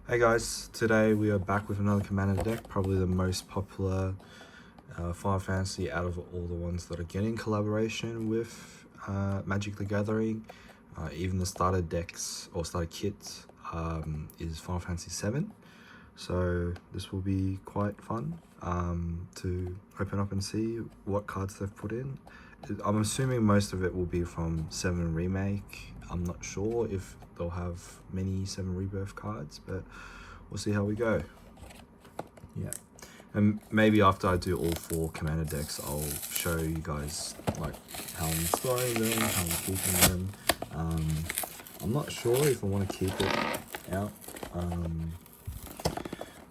Hey guys, today we are back with another Commander deck, probably the most popular Final Fantasy out of all the ones that are getting collaboration with Magic the Gathering. Even the starter decks or starter kits is Final Fantasy 7. So this will be quite fun to open up and see what cards they've put in. I'm assuming most of it will be from 7 Remake. I'm not sure if they'll have many 7 Rebirth cards, but we'll see how we go. Yeah. And maybe after I do all 4 Commander decks, I'll show you guys like how I'm storing them, how I'm keeping them. I'm not sure if I want to keep it out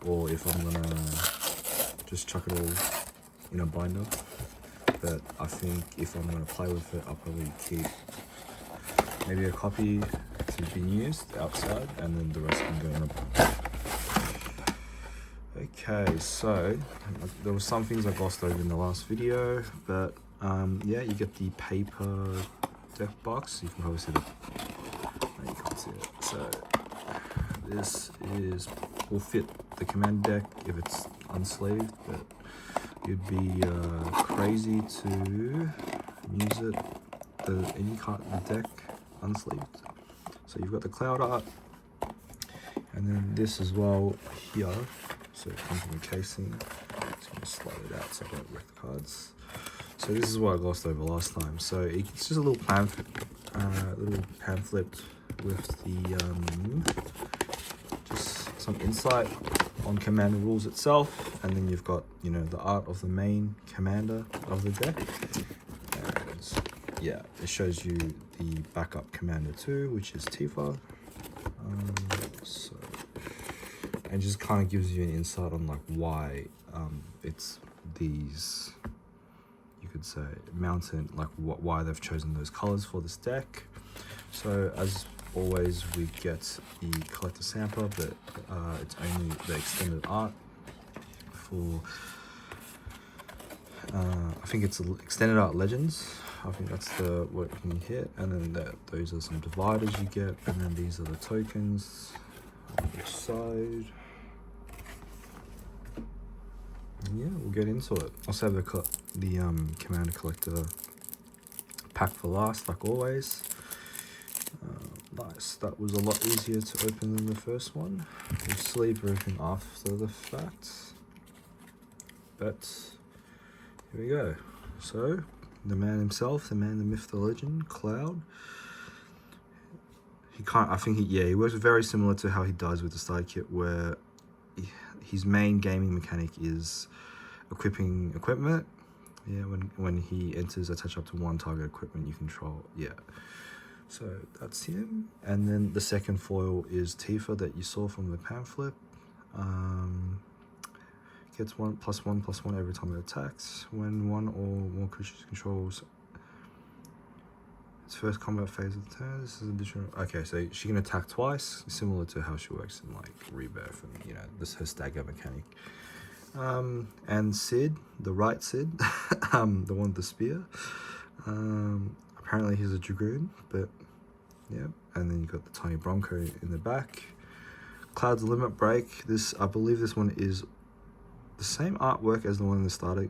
or if I'm gonna just chuck it all in a binder. But I think if I'm gonna play with it, I'll probably keep maybe a copy to be used outside, and then the rest can go in a binder. Okay, so there were some things I glossed over in the last video, but yeah, you get the paper deck box. You can probably see the. No, you can't see it. So this will fit the command deck if it's unsleeved, but you'd be crazy to use it any card in the deck unsleeved. So you've got the cloud art, and then this as well here. So it comes in the casing. Just gonna slide it out so I don't wreck the cards. So this is what I glossed over last time. So it's just a little pamphlet with the just some insight on commander rules itself, and then you've got the art of the main commander of the deck. And yeah, it shows you the backup commander too, which is Tifa. And just kind of gives you an insight on like why it's these, you could say, mountain, like why they've chosen those colors for this deck. So as always, we get the collector sampler, but it's only the extended art for I think it's extended art legends. I think that's the what you can hit, and then those are some dividers you get, and then these are the tokens on each side. Yeah, we'll get into it. I'll save the Commander Collector pack for last, like always. Nice, that was a lot easier to open than the first one. We'll sleeve everything after the fact. But here we go. So, the man himself, the man, the myth, the legend, Cloud. He works very similar to how he does with the starter kit, where his main gaming mechanic is equipping equipment. Yeah, when he enters, attach up to 1 target equipment you control. Yeah, so that's him. And then the second foil is Tifa that you saw from the pamphlet. Gets 1+1/+1 every time it attacks. When 1 or more creatures controls its first combat phase of the turn, this is additional. Okay, so she can attack twice, similar to how she works in like Rebirth, and this her stagger mechanic. And Sid, the right Sid, the one with the spear. Apparently he's a Dragoon, but yeah. And then you got the tiny Bronco in the back. Cloud's Limit Break. I believe this one is the same artwork as the one in the starter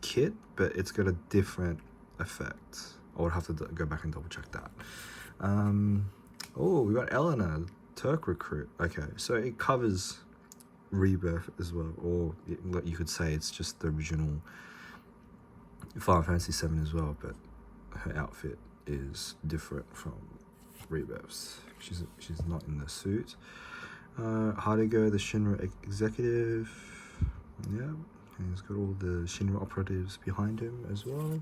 kit, but it's got a different effect. I would have to go back and double check that. Oh, we got Eleanor, Turk recruit. Okay, so it covers Rebirth as well, or you could say it's just the original Final Fantasy 7 as well, but her outfit is different from Rebirth's. She's not in the suit. Hardigo, the Shinra executive. Yeah, and he's got all the Shinra operatives behind him as well.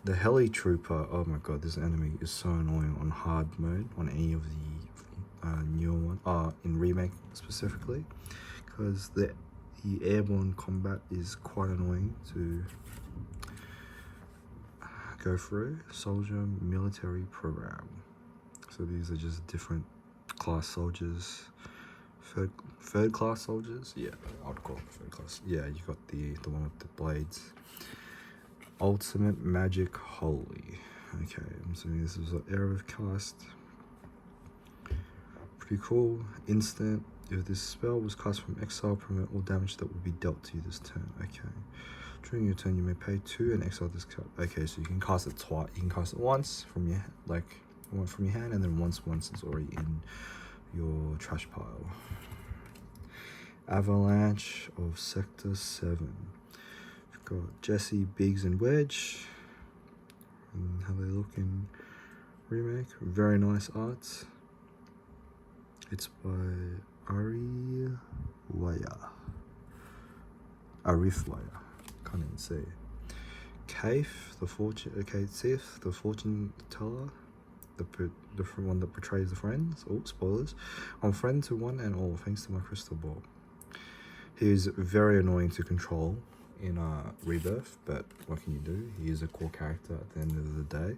The Heli Trooper. Oh my god, this enemy is so annoying on hard mode, on any of the newer one, in Remake specifically, because the airborne combat is quite annoying to go through. Soldier Military Program. So these are just different class soldiers. Third class soldiers? Yeah, I would call it third class. Yeah, you got the one with the blades. Ultimate Magic Holy. Okay, I'm assuming this is an Era of Cast. Pretty cool. Instant. If this spell was cast from exile, prevent all damage that will be dealt to you this turn. Okay. During your turn, you may pay 2 and exile this card. Okay, so you can cast it twice. You can cast it once from your one from your hand, and then once it's already in your trash pile. Avalanche of Sector 7. We've got Jesse, Biggs, and Wedge. And how they look in remake. Very nice art. It's by Arifwaya. Can't even see. Kaif, the fortune. Okay, Sif, the fortune teller. The one that betrays the friends. Oh, spoilers. I'm friend to one and all, thanks to my crystal ball. He is very annoying to control in Rebirth, but what can you do? He is a core character at the end of the day.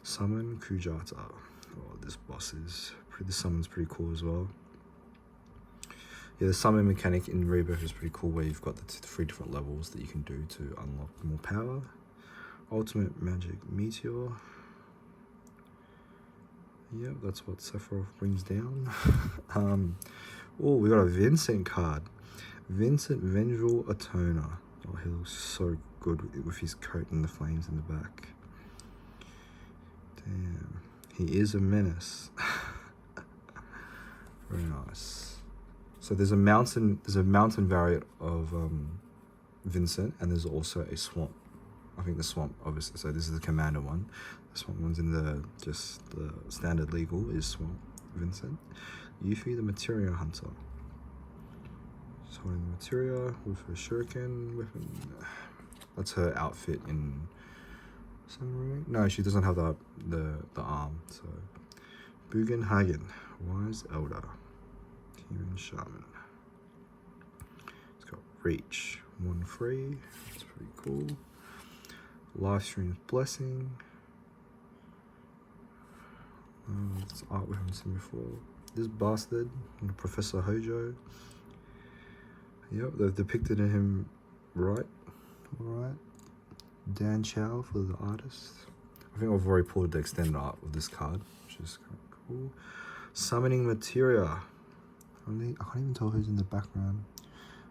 Summon Kujata. Oh, this boss is this summon's pretty cool as well. Yeah, the summon mechanic in Rebirth is pretty cool, where you've got the 3 different levels that you can do to unlock more power. Ultimate Magic Meteor. Yep, that's what Sephiroth brings down. Oh, we got a Vincent card. Vincent Vengeful Atona. Oh, he looks so good with his coat and the flames in the back. Damn, he is a menace. Very nice. So there's a mountain variant of Vincent, and there's also a swamp. I think the swamp, obviously. So this is the commander one. The swamp one's in the standard legal is Swamp Vincent. Yuffie, the Materia Hunter. So in the Materia with her shuriken weapon. That's her outfit in Samurai. No, she doesn't have the arm. So Bugenhagen, Wise Elder, Human Shaman. It's got Reach, 1 free. That's pretty cool. Livestream Blessing. It's art we haven't seen before. This bastard, Professor Hojo. Yep, they've depicted him right. Alright. Dan Chow for the artist. I think I've already pulled the extended art of this card, which is kind of cool. Summoning Materia. I can't even tell who's in the background.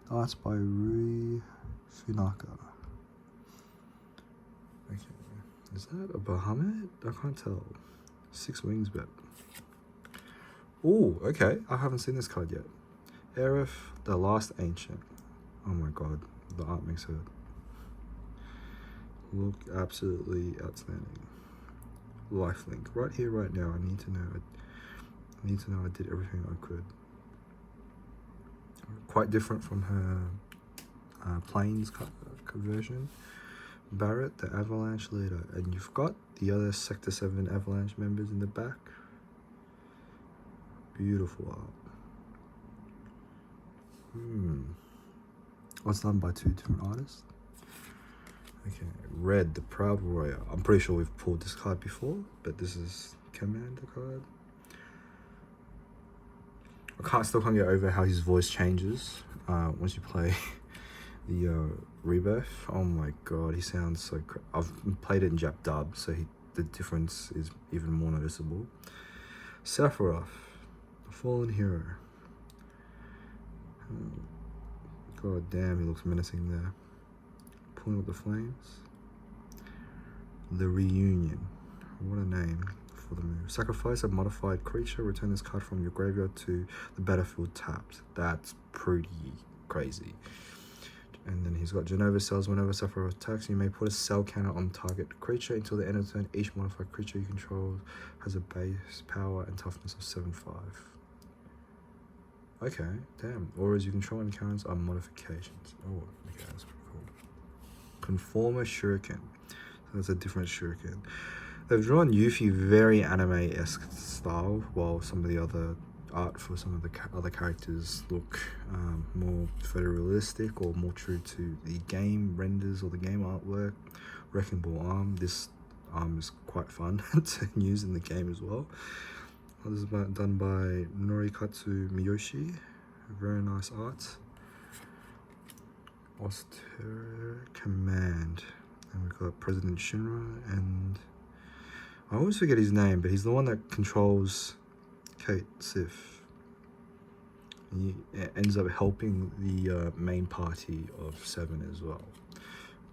Art's by Rui Funaka. Okay, is that a Bahamut? I can't tell. 6 wings bet. Oh, okay. I haven't seen this card yet. Aerith, the Last Ancient. Oh my god, the art makes her look absolutely outstanding. Lifelink, right here, right now. I need to know I did everything I could. Quite different from her Plains version. Barret, the Avalanche leader, and you've got the other Sector 7 Avalanche members in the back. Beautiful art. What's done by 2 different artists. Okay, Red, the Proud Warrior. I'm pretty sure we've pulled this card before, but this is Commander card. I still can't get over how his voice changes once you play the Rebirth. Oh my god, he sounds so I've played it in Jap dub, so the difference is even more noticeable. Sephiroth, the Fallen Hero. God damn, he looks menacing there. Pulling up the flames. The Reunion. What a name for the move. Sacrifice a modified creature. Return this card from your graveyard to the battlefield tapped. That's pretty crazy. And then he's got Genova cells. Whenever Sephiroth attacks, you may put a cell counter on target creature until the end of the turn. Each modified creature you control has a base power and toughness of 7/5. Okay, damn. Auras you control and encounters are modifications. Oh, okay, that's pretty cool. Conformer Shuriken. So that's a different Shuriken. They've drawn Yuffie very anime-esque style, while some of the other art for some of the other characters look more photorealistic or more true to the game renders or the game artwork. Wrecking Ball arm. This arm is quite fun to use in the game as well. This is done by Norikatsu Miyoshi. Very nice art. Austere Command. And we've got President Shinra, and I always forget his name, but he's the one that controls Kate Sif. And it ends up helping the main party of 7 as well.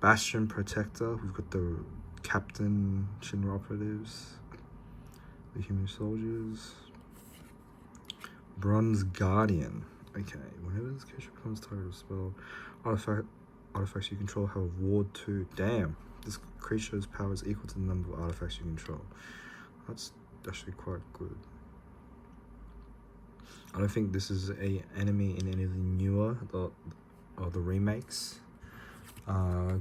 Bastion Protector, we've got the Captain Shinra operatives, the human soldiers. Bronze Guardian. Okay, whenever this creature becomes target of a spell, artifacts you control have Ward 2. Damn, this creature's power is equal to the number of artifacts you control. That's actually quite good. I don't think this is a enemy in any of the newer or the remakes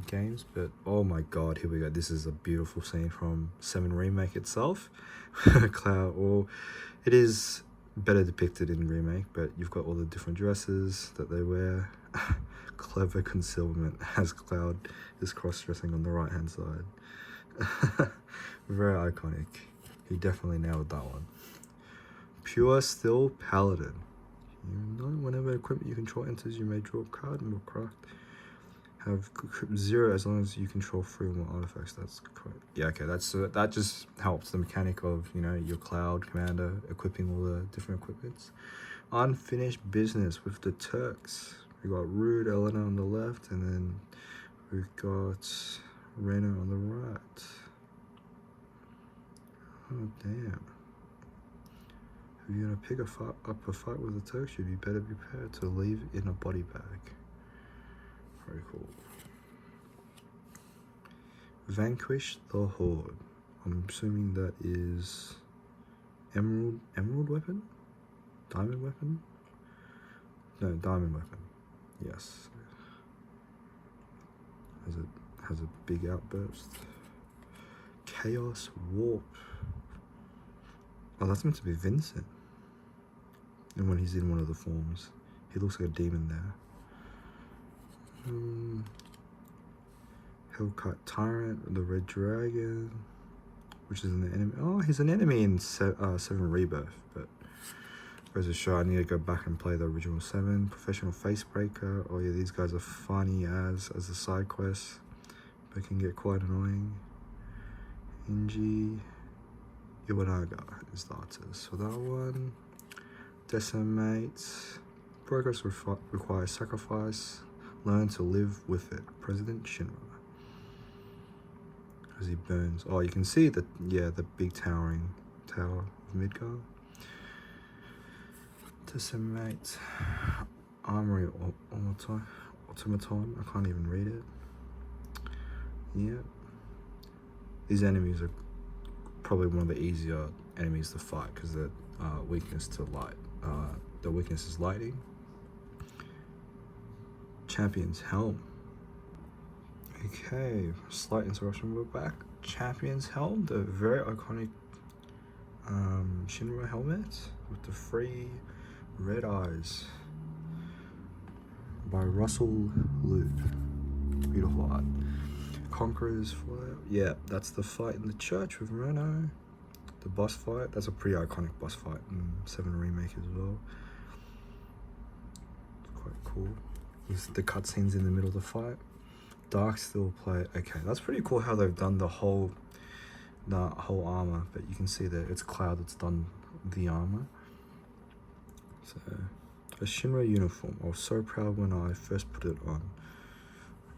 games, but oh my god, here we go. This is a beautiful scene from 7 Remake itself. Cloud, or it is better depicted in Remake, but you've got all the different dresses that they wear. Clever concealment as Cloud is cross-dressing on the right hand side. Very iconic. He definitely nailed that one. Pure Steel Paladin. You know, whenever equipment you control enters, you may draw a card and will craft. Have 0 as long as you control 3 or more artifacts. That's correct. Yeah, okay. That just helps the mechanic of, you know, your Cloud commander equipping all the different equipments. Unfinished business with the Turks. We got Rude Elena on the left, and then we've got Rena on the right. Oh damn. If you're gonna pick up a fight with the Turks, you'd be better prepared to leave in a body bag. Very cool. Vanquish the Horde. I'm assuming that is emerald weapon? Diamond weapon? No, diamond weapon. Yes. Has a big outburst. Chaos Warp. Oh, that's meant to be Vincent. And when he's in one of the forms, he looks like a demon there. Hellcut Tyrant, the Red Dragon, which is an enemy. Oh, he's an enemy in 7 Rebirth, but goes to show I need to go back and play the original 7. Professional Facebreaker. Oh yeah, these guys are funny as a side quest, but can get quite annoying. Inji Iwanaga is the artist for that one. Decimate. Progress requires sacrifice. Learn to live with it. President Shinra. As he burns. Oh, you can see the big towering tower of Midgar. Decimate. Armory Automaton. I can't even read it. Yeah. These enemies are probably one of the easier enemies to fight because their weakness to light. The weakness is lighting. Champion's Helm. Okay, slight interruption, we're back. Champion's Helm, the very iconic Shinra helmet with the 3 red eyes by Russell Loop. Beautiful art. Conqueror's Fire. Yeah, that's the fight in the church with Reno. The boss fight. That's a pretty iconic boss fight in 7 Remake as well. It's quite cool. With the cutscenes in the middle of the fight. Dark Steel Plate. Okay, that's pretty cool how they've done the whole armor, but you can see that it's Cloud that's done the armor. So, a Shinra uniform. I was so proud when I first put it on.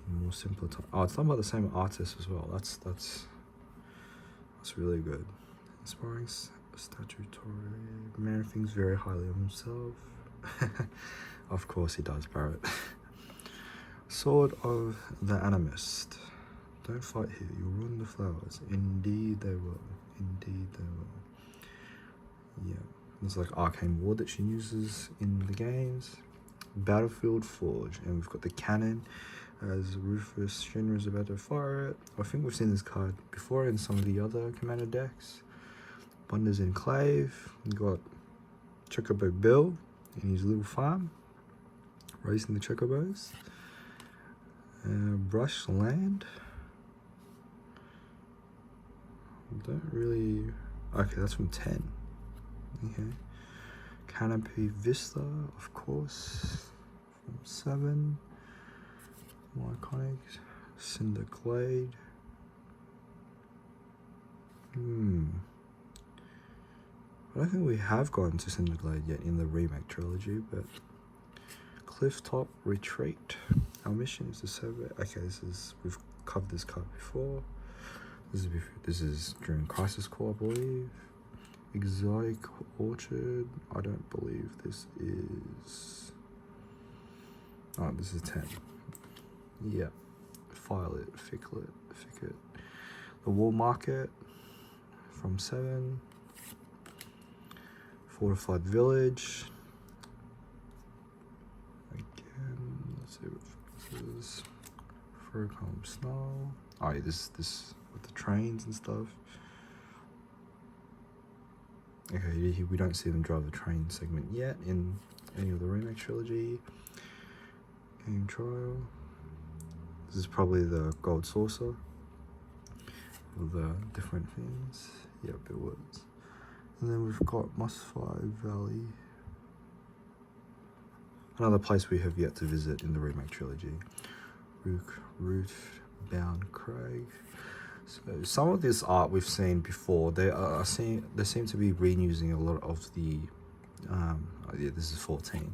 More simpler time. Oh, it's done by the same artist as well. That's really good. Inspiring statutory. Man thinks very highly of himself. Of course he does, Barrett. Sword of the Animist. Don't fight here, you'll ruin the flowers. Indeed they will. Indeed they will. Yeah. There's like Arcane Ward that she uses in the games. Battlefield Forge. And we've got the cannon as Rufus Shinra is about to fire it. I think we've seen this card before in some of the other commander decks. Bunder's Enclave. We've got Chocobo Bill in his little farm, raising the chocobos. Brush Land. Don't really. Okay, that's from 10. Okay. Canopy Vista, of course, from 7. More iconic. Cinder Glade. I don't think we have gone to Cinderglade yet in the remake trilogy, but Clifftop Retreat. Our mission is to survey. Okay, we've covered this card before. This is during Crisis Core, I believe. Exotic Orchard. I don't believe this is. Oh, this is 10. Yeah. Filet, Thicket. The Wall Market from 7. Fortified Village. Again, let's see what this is. Frocombe Snow. Oh, yeah, this with the trains and stuff. Okay, we don't see them drive the train segment yet in any of the remake trilogy. Game Trial. This is probably the Gold Saucer. With the different things. Yep, it was. And then we've got Musfire Valley. Another place we have yet to visit in the remake trilogy. Root Bound Craig. So some of this art we've seen before. They seem to be reusing a lot of the yeah, this is 14.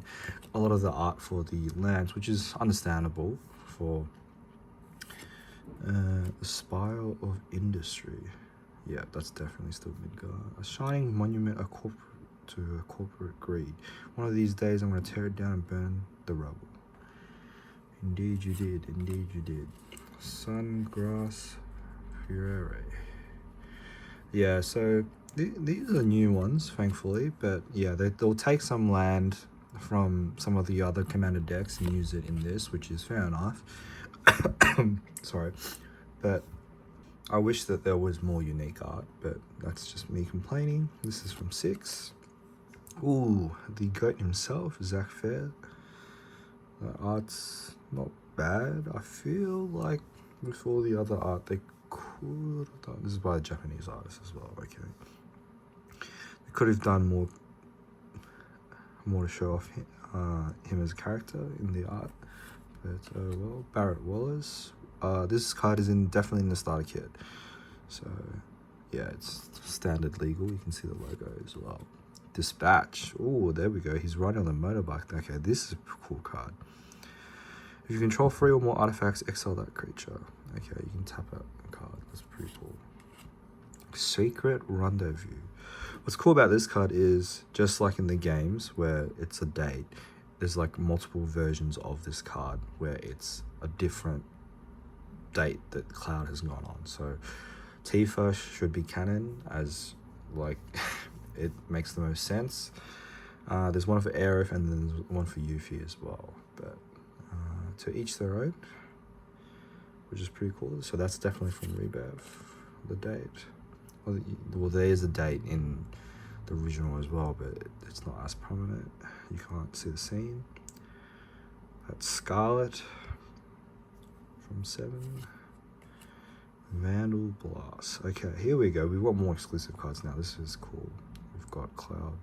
A lot of the art for the lands, which is understandable for the Spire of Industry. Yeah, that's definitely still Midgard. A shining monument to corporate greed. One of these days I'm going to tear it down and burn the rubble. Indeed you did. Indeed you did. Sungrass Furere. Yeah, so these are new ones, thankfully. But yeah, they'll take some land from some of the other commander decks and use it in this, which is fair enough. Sorry. But I wish that there was more unique art, but that's just me complaining. This is from 6. Ooh, the goat himself, Zach Fair. The art's not bad. I feel like with all the other art, they could have done. This is by a Japanese artist as well, okay. They could have done more to show off him as a character in the art. But, well, Barrett Wallace. This card is definitely in the starter kit. So, yeah, it's standard legal. You can see the logo as well. Dispatch. Oh, there we go. He's riding on the motorbike. Okay, this is a cool card. If you control 3 or more artifacts, exile that creature. Okay, you can tap out a card. That's pretty cool. Secret Rendezvous. What's cool about this card is, just like in the games where it's a date, there's like multiple versions of this card where it's a different date that Cloud has gone on. So Tifa should be canon, as like it makes the most sense. There's one for Aerith and then there's one for Yuffie as well. But to each their own, which is pretty cool. So that's definitely from Rebirth. The date. Well, there is a date in the original as well, but it's not as prominent. You can't see the scene. That's Scarlet from 7. Vandal Blast. Okay, here we go. We've got more exclusive cards now. This is cool. We've got Cloud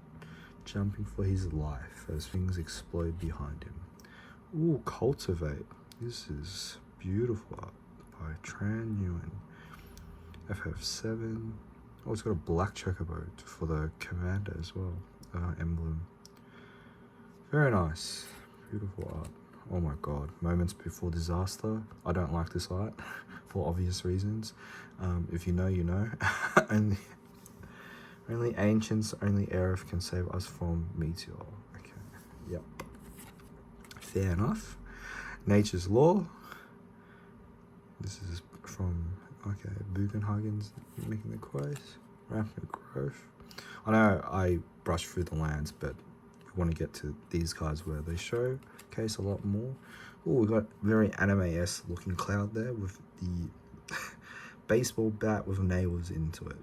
jumping for his life as things explode behind him. Ooh, Cultivate. This is beautiful art by Tran Nguyen. FF7. Oh, it's got a black chocobo for the commander as well. Emblem. Very nice. Beautiful art. Oh my god. Moments Before Disaster. I don't like this art for obvious reasons. If you know, you know. Only ancients, only Aerith can save us from Meteor. Okay. Yep. Fair enough. Nature's Law. This is from, okay, Bugenhagen's making the quote. Rampant Growth. I know I brushed through the lands, but we want to get to these cards where they showcase a lot more. Oh, we got very anime-esque looking Cloud there with the baseball bat with nails into it.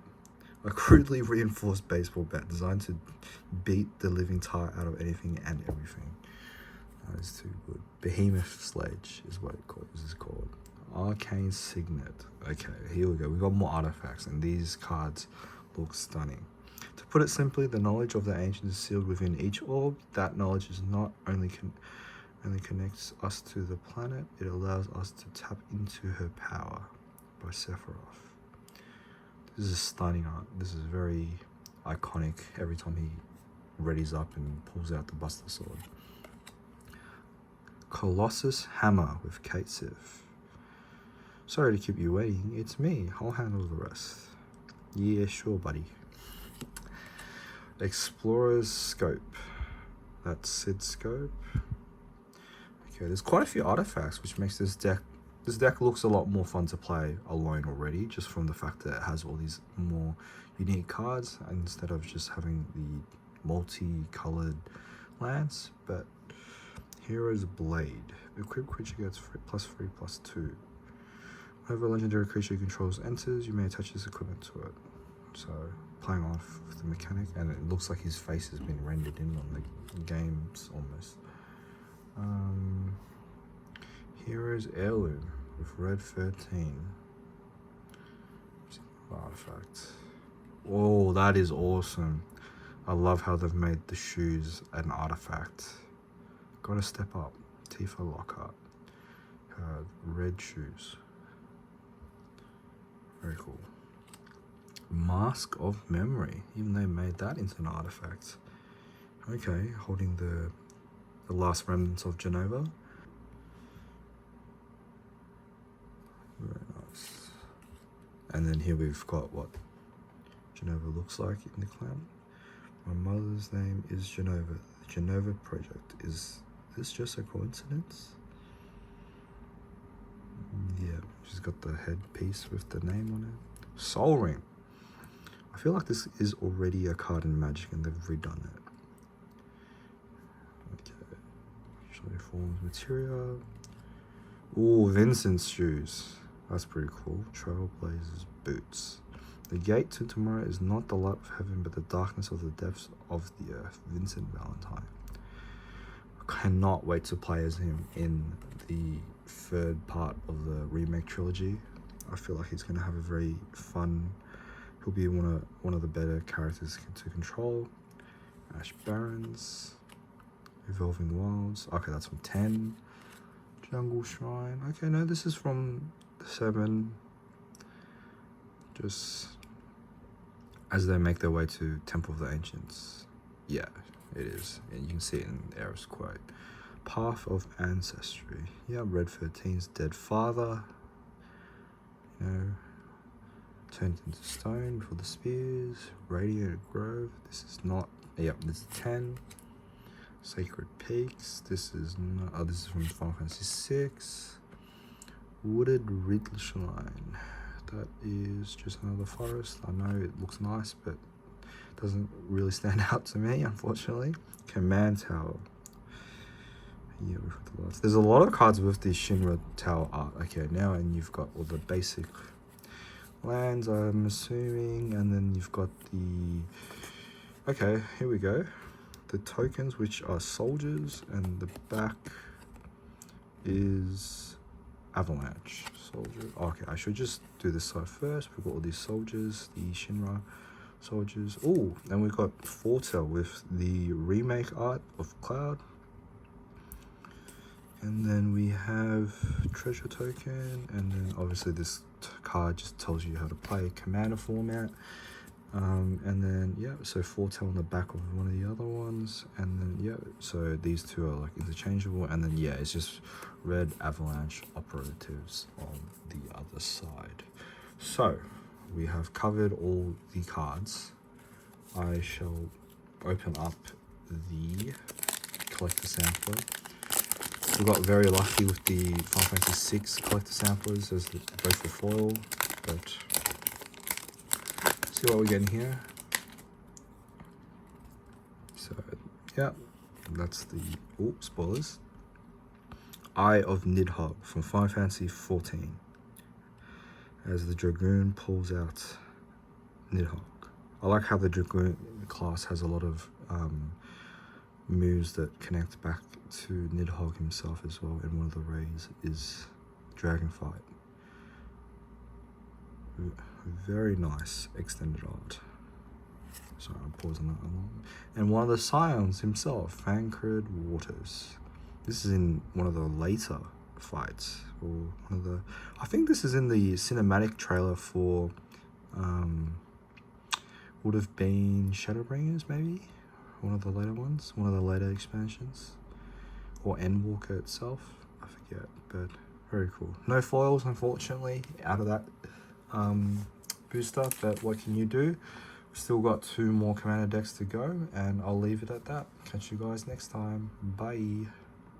A crudely reinforced baseball bat designed to beat the living tar out of anything and everything. That is too good. Behemoth Sledge is what this is called. Arcane Signet. Okay, here we go. We got more artifacts, and these cards look stunning. To put it simply, the knowledge of the ancients is sealed within each orb. That knowledge is not only connects us to the planet, it allows us to tap into her power. By Sephiroth. This is stunning art. This is very iconic every time he readies up and pulls out the Buster Sword. Colossus Hammer with Kate Sif. Sorry to keep you waiting, it's me, I'll handle the rest. Yeah, sure, buddy. Explorer's Scope. That's Sid's Scope. Okay, there's quite a few artifacts, which makes this deck looks a lot more fun to play alone already, just from the fact that it has all these more unique cards instead of just having the multi-colored lands. But Hero's Blade. Equipped creature gets +3/+2. Whenever a legendary creature controls enters, you may attach this equipment to it. So, playing off with the mechanic, and it looks like his face has been rendered in on the games almost. Hero's Heirloom with red 13. Artifact. Oh, that is awesome. I love how they've made the shoes an artifact. Gotta step up. Tifa Lockhart. Red shoes. Very cool. Mask of Memory. Even they made that into an artifact. Okay, holding the last remnants of Jenova. Very nice. And then here we've got what Jenova looks like in the clan. My mother's name is Jenova. The Jenova Project. Is this just a coincidence? Yeah, she's got the headpiece with the name on it. Soul Ring. I feel like this is already a card in Magic and they've redone it. Okay. Usually forms materia. Ooh, Vincent's shoes. That's pretty cool. Trailblazers boots. The gate to tomorrow is not the light of heaven, but the darkness of the depths of the earth. Vincent Valentine. I cannot wait to play as him in the third part of the remake trilogy. I feel like he's going to have a very fun. He'll be one of the better characters to control. Ash Barrens. Evolving Wilds. Okay, that's from 10. Jungle Shrine. Okay, no, this is from 7. Just as they make their way to Temple of the Ancients. Yeah, it is. And you can see it in Era's quote. Path of Ancestry. Yeah, Red 13's dead father. You know, turned into stone for the spears. Radiant Grove. This is not. Yep, this is 10. Sacred Peaks. This is not. Oh, this is from Final Fantasy 6. Wooded Ridgeline. That is just another forest. I know it looks nice, but it doesn't really stand out to me, unfortunately. Command Tower. Yeah, there's a lot of cards with the Shinra Tower art. Okay, now and you've got all the basic lands, I'm assuming, and then you've got the. Okay, here we go. The tokens, which are soldiers, and the back is Avalanche soldier. Okay, I should just do this side first. We've got all these soldiers, the Shinra soldiers. Oh, and we've got Fortel with the remake art of Cloud. And then we have treasure token, and then obviously this card just tells you how to play commander format. And then yeah, so Fortel on the back of one of the other ones, and then yeah, so these two are like interchangeable, and then yeah, it's just red Avalanche operatives on the other side. So we have covered all the cards. I shall open up the collector sampler. We got very lucky with the Final Fantasy 6 collector samplers as both the foil, but see what we're getting here. So yeah, that's the spoilers. Eye of Nidhogg from Final Fantasy 14. As the Dragoon pulls out Nidhogg. I like how the Dragoon class has a lot of moves that connect back to Nidhogg himself as well, and one of the rays is Dragonfight. Very nice extended art. Sorry, I'm pausing that along. And one of the Scions himself, Thancred Waters. This is in one of the later fights, or one of the. I think this is in the cinematic trailer for would have been Shadowbringers, maybe? One of the later ones, one of the later expansions. Or Endwalker itself, I forget, but very cool. No foils, unfortunately, out of that booster, but what can you do? We've still got 2 more commander decks to go, and I'll leave it at that. Catch you guys next time. Bye.